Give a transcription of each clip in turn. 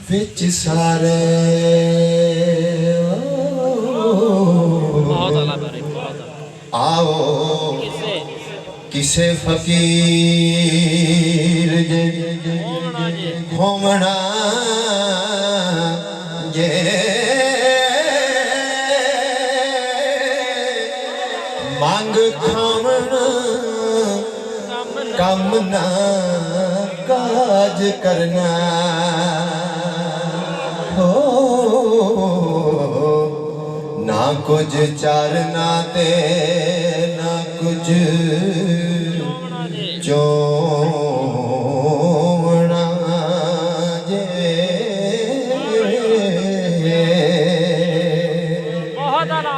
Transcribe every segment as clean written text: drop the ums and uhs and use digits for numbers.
विच सारे आओ किसे फकीर जे होमना जे मांग खामना कामना काज करना हो ना कुछ चारना ते ना कुछ चोमना जे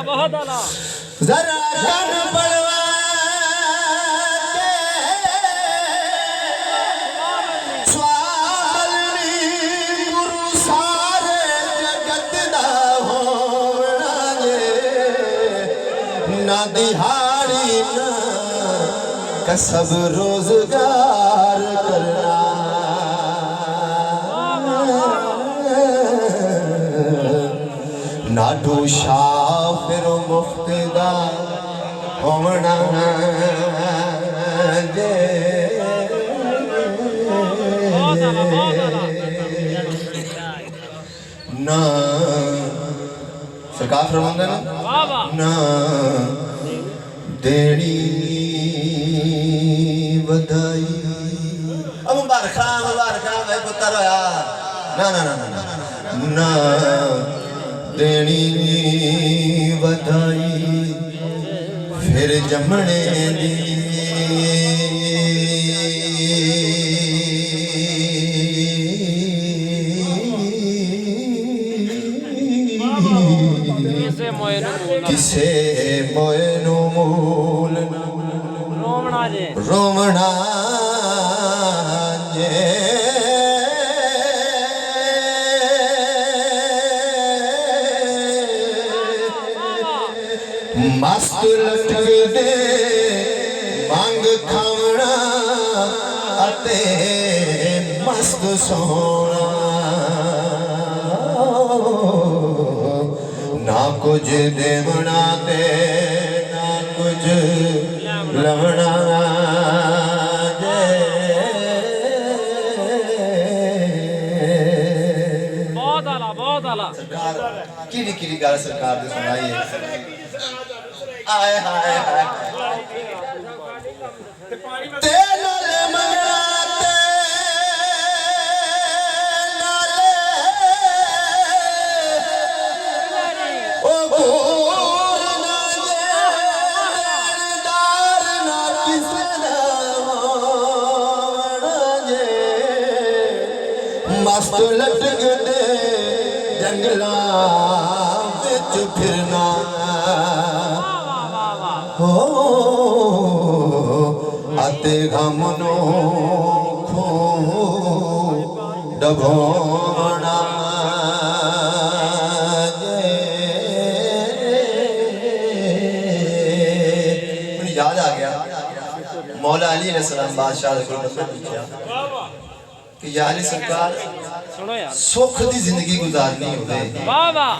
बहुत आला जरा जान पड़वा स्वामी गुरु सारे जगत दा होना जे ना दिहाड़ी ना कसब रोजगार करना नाडू शाह फिर मुफ्तदा होना जे ना सरकार फरमांदा ना देनी बधाई अब मुबारक भाई पुत्र होया ना ना ना ना ना देनी बधाई फिर जमने दी किसे मोयनु मूल रोमना जे मस्त लटक दे मांग खावना अते मस्त सोना ना कुछ देवना ते ना कुछ लवना जे बहुत आला सरकार किरी गल सरकार ने सुनाई है आए हाय हाय तेरे मनाते नाले ओ गोर ना दार ना किसे ना जे मस्त लटक दे जंगला विच फिरना हो आते गमनो खो डबोना मुझे याद आ गया मौला अली अलैहिस्सलाम बादशाह को पूछा कि या अली सरकार सुख दी जिंदगी गुजारनी होवे वाह वाह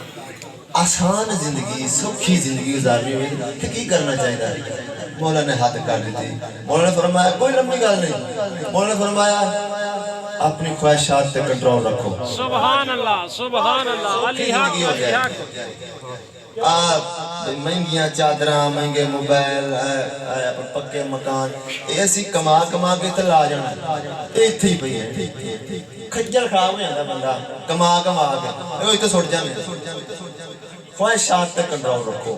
आसान जिंदगी सुखी जिंदगी गुजारनी हो तो की करना चाहिए मौला ने हाथ कर दी मौला ने फरमाया कोई लंबी गल नहीं मौला ने फरमाया अपनी ख्वाहिशात पे कंट्रोल रखो सुभान अल्लाह अली हक आप महंगियां चादरां महंगे मोबाइल पक्के मकान ऐसी कमा के तो ला जाना इत्थे ही पई है खज्जल खराब हो जाता बंदा कमा के तो सुट जाने ख्वाहिशात पे कंट्रोल रखो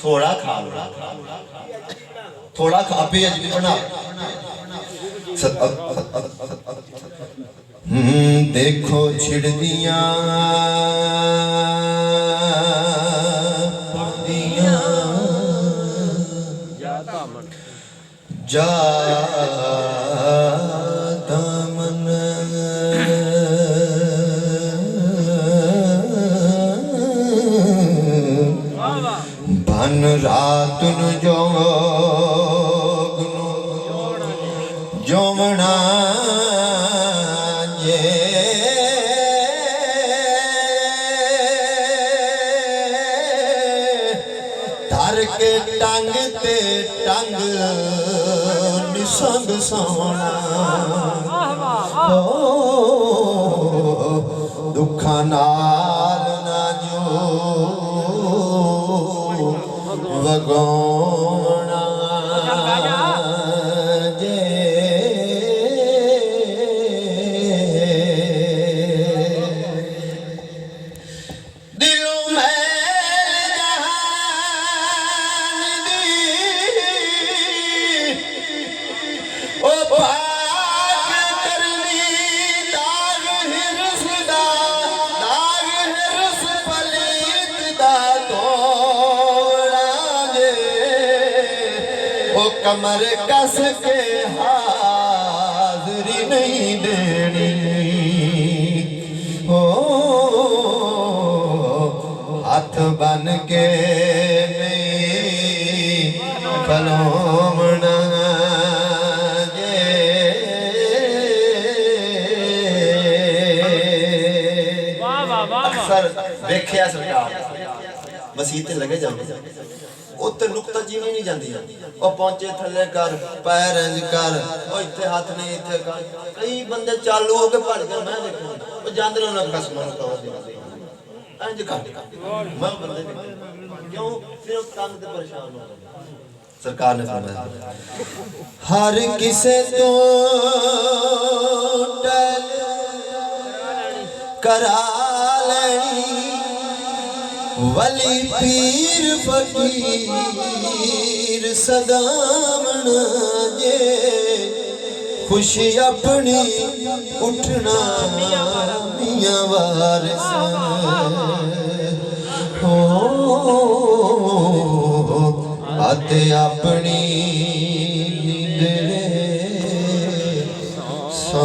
थोड़ा खा लो थोड़ा खा पी अजली बना देखो छिड़दियां जा दामन बन रात नु जोमना जे रंग निसंग सोना दुखा नाल ना जो वगोना जे दिलों में जहान दी ओ पाक करनी दाग हिरस दा दाग हिरस पलीत दा तोड़ा जे ओ कमर कस के हाज़री नहीं देनी ओ हाथ बन के नहीं खलोमना जे अक्सर देखिया सरकार मसीह ते लगे जाते उत्ते नुकता जीवी नहीं जाती और पहुंचे थले कर पैर इंज कर और इत्थे हाथ नहीं इत्थे कर कई बंदे चालू हो के भड़ गए मैं देखो वो जांदे ने कसम कवर दे इंज कर मैं बंदे क्यों सिर्फ तंग ते परेशान हो सरकार ने फरमाया हर किसे तो टल करा लेनी वली पीर फकीर सदामन जे खुशी अपनी उठना मियां वारिस हो आते अपनी नींदरे सो